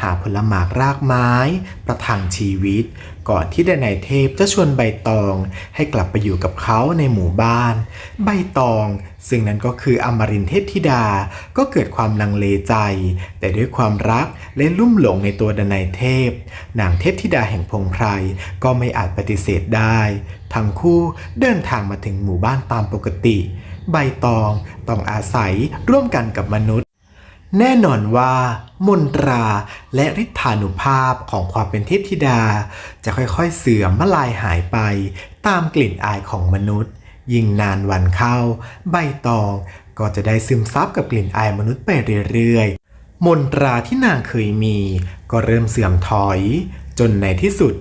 หาผลหมากรากไม้ประทังชีวิตก่อนที่ดนัยเทพจะชวนใบตองให้กลับไปอยู่กับเขาในหมู่บ้านใบตองซึ่งนั้นก็คืออมรินทร์เทพธิดาก็เกิดความลังเลใจแต่ด้วยความรักและลุ่มหลงในตัวดนัยเทพนางเทพธิดาแห่งพงไพรก็ไม่อาจปฏิเสธได้ทั้งคู่เดินทางมาถึงหมู่บ้านตามปกติใบตองต้องอาศัยร่วมกันกับมนุษย์แน่นอนว่ามนตราและฤทธานุภาพของความเป็นเทพธิดาจะค่อยๆเสื่อมมลายหายไปตามกลิ่นอายของมนุษย์ยิ่งนานวันเข้าใบตองก็จะได้ซึมซับกับกลิ่นอายมนุษย์ไปเรื่อยๆมนตราที่นางเคยมีก็เริ่มเสื่อมถอยจนในที่สุด